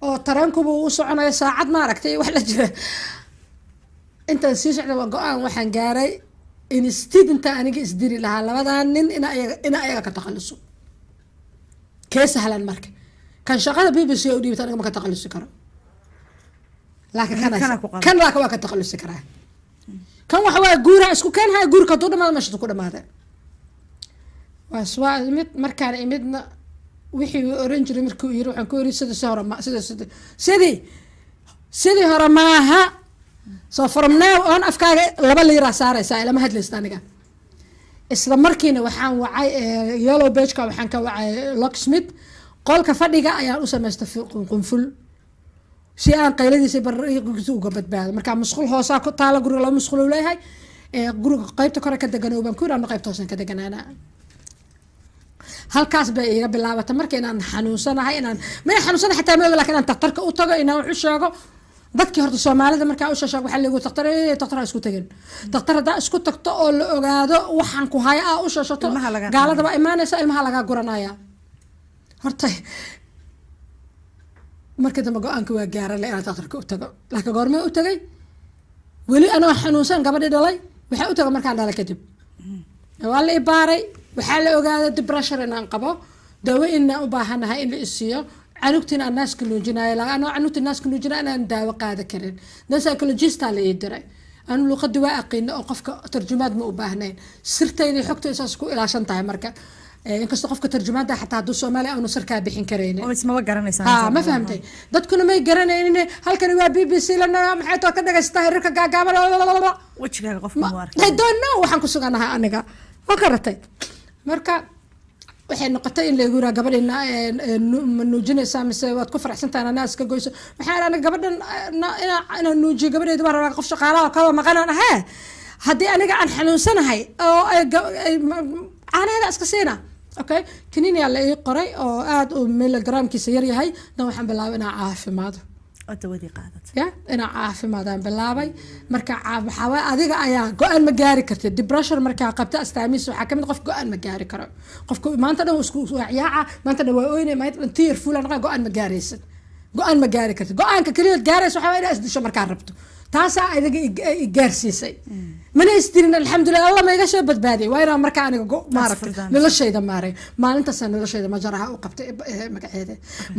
oo tarankuba u soconayo saacad maaragtay wax la jira intaan sii socda waa go-aan waxaan gaaray instead inta aniga isdiri lahaa labadan nin ina ayaga ka takhaluso kee sahlan marka kan shaqada BBC u dhiibta aniga ma ka takhalusi karo laakiin kan waa ka takhalusi karaa kan waxa waa guuraha isku keenhaya guurka hadduu dhamaado meeshadu ku dhamaada waa imid markaan imidna wixii oran jiray markuu yiri waxaan ku yiri sidii hore maaha so from now on afkaaga 2 liira saaraysaa ilama hadlaysta aniga isla markiina waxaan wacay yellow page-ka waxaan ka wacay locksmith qolka fadhiga ayaan u samaystay qunful si aan qayladiisa barriiqiisa uga badbaado marka masquul hoosaa ku taala guriga laba masquul uu leeyahay guriga qaybta kore ka deganoo baan ku yiraahdo qaybta hoosan ka deganaana halkaas bay iga bilaabatay markii inaan xanuunsanahay ma xanuunsanahay xataa ma laakiin aan takhtarka u tago inaan wax u sheego dadkii horta Soomaalida markaa u sheego waxa lagu takhtar isku tagin takhtar hada isku tagto oo la ogaado waxaan ku hayaa u sheeshato gaalada ba iimaanaysa ilmaha laga guranaya horta markii dambe go-aanka waa gaaray inaan takhtarka u tago laakiin goormee u tagay weli anoo xanuunsan gabadhii dhalay waxay u tagay markaan dhalay kadib waa la ibaaray waxaa la ogaaday depression inaan qabo dawo inaan u baahanahay in la isiiyo canugtina aan naaska nuujinayo anoo canugta naaska nuujinayo inaan daawo qaada karin dan psychologist la ii diray anu luqadii waa aqaano oo qofka tarjumaad ma u baahnayn sirtayda xogta isaas ku ilaashan tahay marka inkastoo qofka tarjumaada xataa hadduu Soomaali aanu sirkaa bixin karaynin oo isma garanaysaa ma fahamtay dadkuna may garanaynin halkan waa BBC lana maxay too ka dhagaystaa hirka gaagaaban wajigaaga qofka ma arkay I don't know waxaan ku suganahay aniga oo karatay marka waxay noqotay in la guura gabadhina nuujinaysa mise waad ku faraxsantahay inaan iska goyso maxaa aniga gabadhan inaan nuujiyo gabadheedu waa rabaa qof shaqaalaha oo kala maqanaan haddii aniga aan xanuunsanahay oo caanaheeda iska siina okay kaniini la ii qoray oo aad u milligramkiisa yar yahay dan waxaan bilaabay inaan caafimaado dawadii qaadatay ya inaan caafimaadaan bilaabay marka waxaa adiga ayaa go-aan ma gaari kartid depression markaa qabta astaamiis waxaa kamid qof go-aan ma gaari karo qofka maanta dhan isku yaaca maanta dhan waa ooynay maanta dhan tiir fulan go-aan ma gaaraysid go-aan ma gaari kartid go-aanka kaliya gaaraysa waxaa inaad isdisho markaa rabto taasaa adiga gaarsiisay mana isdirin alxamdulilah allah ma iga soo badbaadiyay waa inaan markaa aniga maaragtay noloshayda maaray maalintaas noloshayda majaraha u qabtay magaceeda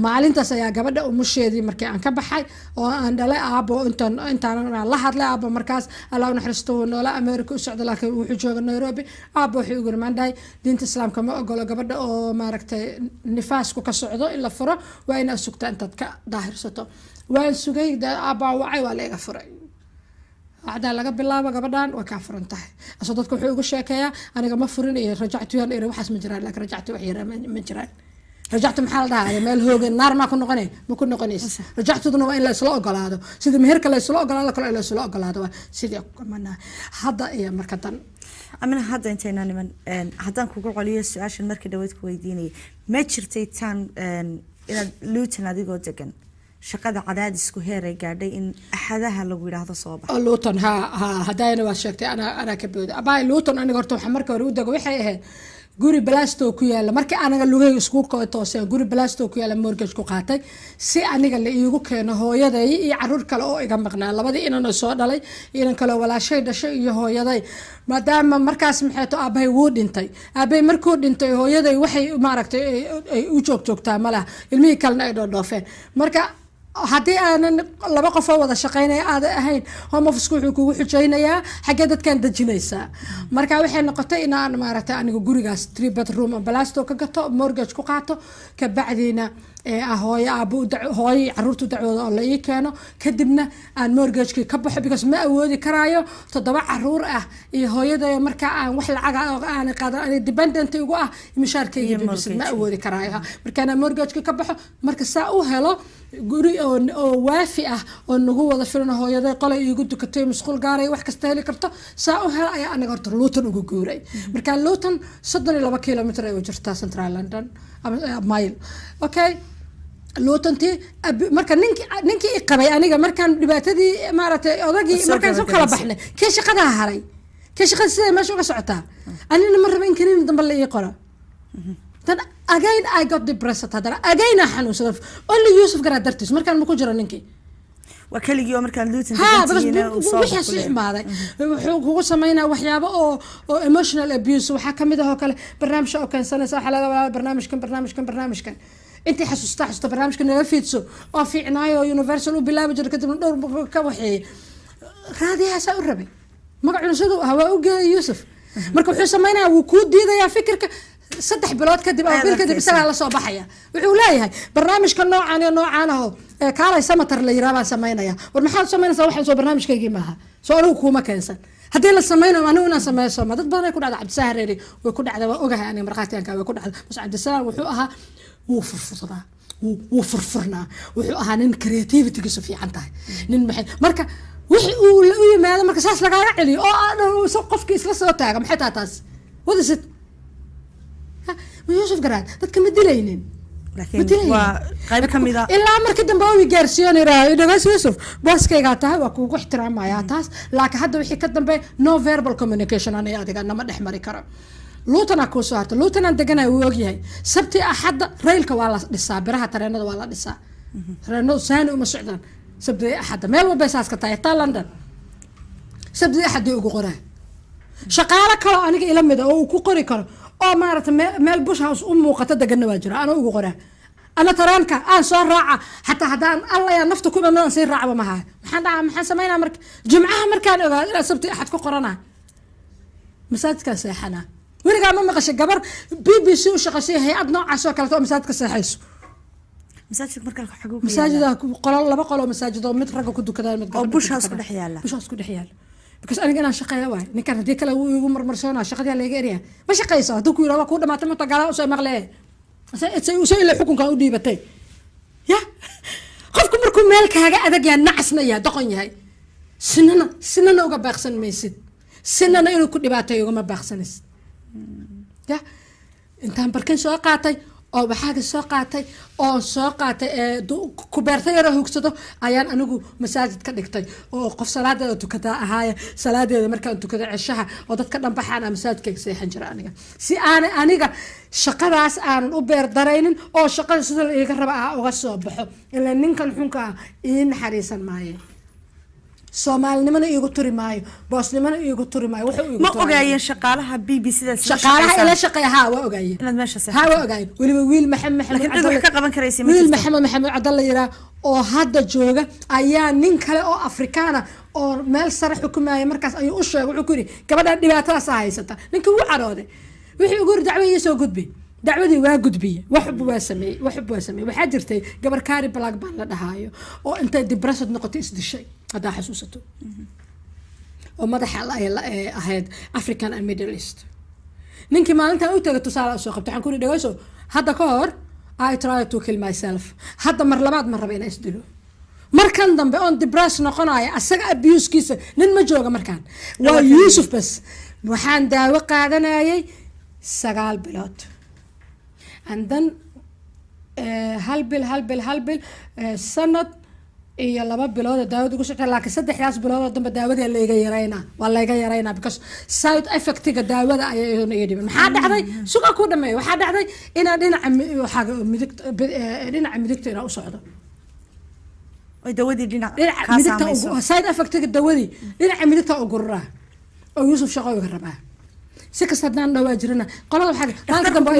maalintaas ayaa gabadha umusheedii markii aan ka baxay oo aan dhalay aabo intaan la hadlay aabo markaas allah naxariisto noola America u socdo laakiin wuxuu joogaa Nairobi aabo wuxuu ugu rimaanday diinta islaamka ma ogolo gabadha oo maaragtay nifaasku ka socdo in la furo waa in aad sugtaa intaad ka daahirsato waan sugay aabo wacay waa la iga furay عدا laga bilaabo gabadhan waa ka furan tahay asoo dadku wuxuu ugu sheekeeyaa aniga ma furin iyo rajactu yaan ira waxas ma jiraan laakiin rajactu wax yar ma jiraan rajactu maxaa la dhahaa meel hoogan naar ma ku noqonaysa rajactuduna waa in la isla ogolaado sida meherka la isla ogolaado kale la isla ogolaado sidii mana hadda iyo marka tan amina hadda intayna niman hadan kugu qoliyo su'aashan markii dhaweyd ku weydiinay ma jirtay tan inaad luutan adigoo degan shaqada cadaadisku heeray gaadhay in axadaha lagu yiraahdo soo bax luutan hadayna waa sheegtay ana ka booda abay luutan aniga horta waxa marka hore u dago waxay ahayd guri blasto ku yaala markii anaga lugay isku tooseen guri blasto ku yaala mortgage ku qaatay si aniga la iigu keeno hooyaday iyo caruur kale oo iga maqnaa labadii inaan soo dhalay inan kale walaashay dhashay iyo hooyaday maadaama markaas maxay aabay wuu dhintay aabay markuu dhintay hooyaday waxay maaragtay ay u joogtaa malaha ilmihii kalena ay dhoofeen marka haddii aanan laba qof oo wada shaqeynaya aada ahayn home office wuxuu kugu xujaynayaa xaggee dadkan dejinaysaa marka waxay noqotay inaan maaragtay aniga gurigaas 3 bedroom blasto ka gato mortgage ku qaato ka bacdiina hooyo aabo hooyo caruurtu dacwooda oo la ii keeno kadibna aan mortgage ka baxo because ma awoodi karaayo 7 caruur ah iyo hooyaday marka aan wax lacag aan qaadan dependent ugu ah mishaarkayga bibisid ma awoodi karaayo marka aan mortgage ka baxo marka saa u helo guri oo waafi ah oo nagu wada filan hooyaday qolay iigu dukatay masquul gaaray wax kasta heli karto saa u helo ayaa aniga horta Luton ugu guuray marka Luton 32 kilomitir ay u jirtaa Central London ama mile okay Lutonti marka ninkii qabay aniga markaan dhibaatadii maaragtay odagii markaan soo kala baxnay ka shaqada haray ka shaqada sida meesha uga socotaa anina ma raba in kaniin dambe la ii qoro then again I got depressed hadana again xanuunsan only Yusuf Garaad dartiis markaan ma ku jiro ninkii waa kaligii oo markaan Luton wixii ximaaday wuxuu kugu sameynaa waxyaabo oo emotional abuse waxa kamid ah oo kale barnaamij oo keensanaysa waxa laga wada barnaamijkan intii xasuusta barnaamijkan naga fiidso oo fiicnaayo universal u bilaabi jiray kadib dhowr ka waxay raadiyaha u rabay magacu sidoo ah waa u geeyay Yusuf marka wuxuu sameynaa wuu ku diidayaa fikirka 3 bilood kadib oo bil kadib isaga la soo baxaya wuxuu leeyahay barnaamijka noocaan ah kaalay samatar la yiraahdo sameynaya war maxaad sameynaysaa waxaan soo barnaamijkaygii maaha soo anigu kuma keensan haddii la sameynayo anigu inaan sameeyo dad badan ay ku dhacda Cabdi Sahreeri way ku dhacda waa ogahay aniga marqaatiyanka way ku dhacda bas Cabdi Salaam wuxuu ahaa wuu furfurnaa wuxuu ahaa nin creativity-giisu fiican tahay nin maxay marka wixii uu u yimaado marka saas lagaaga celiyo oo soo qofkii isla soo taaga maxay taas what is it Yusuf Garaad dadka ma dilaynin laakiin waa qayb kamid ah ilaa markii dambe oo gaarsiinayay dhagaas Yusuf booskayga tahay waa kugu ixtiraamaya taas laakiin hadda wixii ka dambe no verbal communication aan adiga nama dhexmari karo Luton ku soo harta Luton aan deganay uu ogyahay sabti axad railka waa la dhisaa biraha tareenada waa la dhisaa tareenada saani uma socdaan sabti axad meel walba saaska tahay London sabti axad ugu qoraa shaqaale kale aniga ila mid oo ku qori karo oo maarata meel bush house u muuqata degan waa jira ana ugu qoraa ana taraanka aan soo raaca hatta hadaan alla ya nafta ku dhanaan sii raacba ma aha maxaan sameynaa marka jumcaha markaan ogaado ila sabti axad ku qorana masaajidka seexana weliga ma maqashay gabar BBC u shaqaysay hay'ad noocaas oo kale oo masaajidka seexayso masaajidka marka xagu masaajida qolal laba qolo masaajid oo mid rag ku dukadaan mid oo bush house ku dhex yaala because aniga aan shaqeeyo waay ninkan hadii kale uu igu marmarsoona shaqada la iga eriya ma shaqeyso haduu ku yiraahdo ku dhamaatay ma tagala oo soo maqlee say ila xukunka u dhiibatay ya qofku markuu meel kaaga adag yaa nacasna yaa doqon yahay sinana uga baaqsan maysid sinana inuu ku dhibaateeyo uga ma baaqsanaysid ya intaan barkan soo qaatay oo waxaaga soo qaatay ku beertay yar hoogsado ayaan anigu masaajid ka dhigtay oo qof salaadeeda tukada ahaaya salaadeeda markaan tukada cishaha oo dadka dhanbaxaan masaajidka seexan jira aniga si aan aniga shaqadaas aan u beer dareynin oo shaqada sida la iga raba uga soo baxo ilaa ninkan xunka in xariisan maayo Soomaalinimana iigu turi maayo boosnimana iigu turi maayo wuxuu iigu ma ogaayeen shaqaalaha BBC-da shaqaalaha ila shaqeeyaha waa ogaayeen inaad meesha ha waa ogaayeen waliba wiil maxamed ka qaban karaysi wiil maxamed Cabdalla yira oo hadda jooga ayaa nin kale oo Afrikaana oo meel sare xukumaaya markaas ayuu u sheegay wuxuu ku yiri gabadha dhibaatadaas haysata ninkii uu carooday wixii ugu dacwadiisa soo gudbi dacwadii waa gudbiye waxba waa sameeyay waxa jirtay gabar kaari black baan la dhahaayo oo intay depression noqotay isdishay hada xasuusato oo madaxa la ahayd African and Middle East ninkii maalinta uu tagay tusaale soo qabtay waxaan ku dhageyso hadda ka hor I try to kill myself hadda mar labaad ma rabo inaan isdilo markan dambe on depression noqonaya asaga abuse-kiisa nin ma jooga markaan waa Yusuf bas waxaan daawo qaadanayay 9 bilood and then hal bil sanad iyo 2 bilood daawada ugu socota laakiin 3 bilood dambe daawada laga yareynaa waa laga yareynaa because side effect-ga daawada ayay ii dhibin maxaa dhacday suuqa ku dhameey waxaa dhacday inaan dhinaca midigta inaan u socdo oo dawadii dhinaca midigta side effect-ga dawadii dhinaca midigta u guraa oo Yusuf shaqo uga rabaa si kasta hadaan dhawaa jirana qolada waxa dambe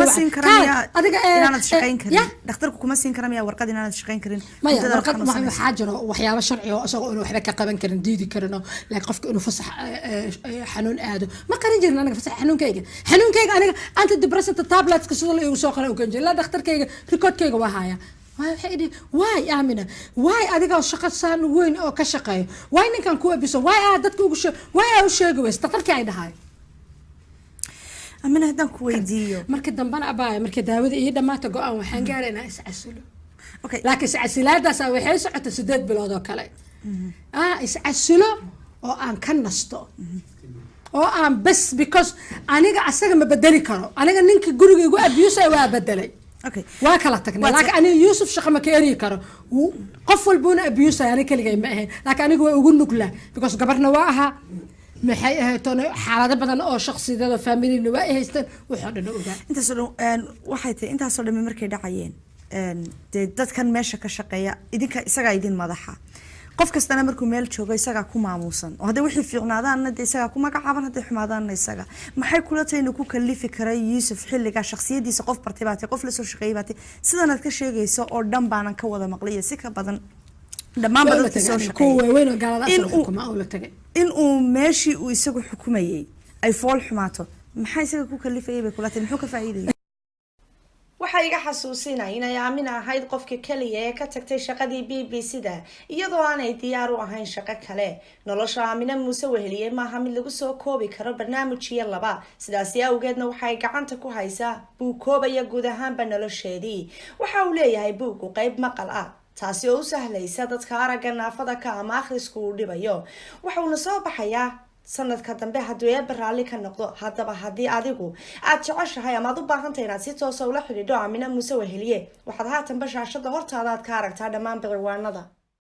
adiga inaad shaqeyn karin dhakhtarku kuma siin kara miyaa warqad inaad shaqeyn karin warqad waxa jiro waxyaabo sharci oo asagoo inuu waxba ka qaban karin diidi karino laakiin qofka inuu fasax xanuun aado ma qarin jirin aniga fasax xanuunkayga aniga anti depressant tablets ka soo leeyo soo qaran u kan jiray dhakhtarkayga recordkayga waa haya واي آمنة واي أديك شقة سان وين أو كشقة واي نكان كوا بيسو واي عادتك وش واي أو شيء جوز تطلع عيد هاي أمين هذا كويديو مركز دمبنا أباي مركز داود إيه دم ما تجوا أو حنجار أنا إسعسله أوكي لكن إسعسله ده سوي حس حتى سدد بلاد كله إسعسله أو أن كان نستو أو أن بس because أنا أصلا ما بدلي كارو أنا نينك جورو يقول أبيوسه وأبدلي اوكي واكلا تكني لكن انا يوسف شقه ما كيري كارو قفل بونا ابيوسا يعني كلغي ما اهين لكن انا ugu nugla because gabarna waa aha maxay ahaayeen xaalado badan oo shakhsiyada family waa haystaan wuxuu dhan ogaa inta soo waxay tahay inta soo dhamay markay dhacayeen dadkan meesha ka shaqeeya idinka isaga idin madaxa qof kastana markuu meel joogo isaga ku maamuusan oo hadda wixii fiicnaadaan isaga ku magacaaban hadda xumaadaan isaga maxay kula tahay inuu ku kalifi karay Yusuf xilliga shakhsiyadiisa qof bartibaatay qof la soo shaqeeyay sidan aad ka sheegayso oo dhan baanan ka wada maqlay si ka badan dhamaan dadka soo shaqeeyay in uu meeshii uu isagu xukumayay ay fool xumaato maxay isaga ku kalifayay bay kula tahay muxuu ka faa'iiday waxay iga xasuusinay inay Aamina ahayd qofka kaliya ee ka tagtay shaqadii BBC-da iyadoo aanay diyaar u ahayn shaqo kale nolosha Aamina Muuse Weheliye maaha mid lagu soo koobi karo barnaamijyo laba sidaas awgeedna waxay gacanta ku haysaa buug koobaya guud ahaanba nolosheedii waxa uu leeyahay buugu qayb maqal ah taasi oo u sahlaysa dadka aragga naafada ka ama akhrisku u dhibayo waxa uu soo baxayaa sanadka dambe haddii ay baraali ka noqdo haddaba haddii adigu aad jeceshahay ama aad u baahan tahay inaad si toos ah ula xidhiidho Aamina Muuse Weheliye waxaad haatan bashaashada hortaada aad ka aragtaa dhammaan ciwaanada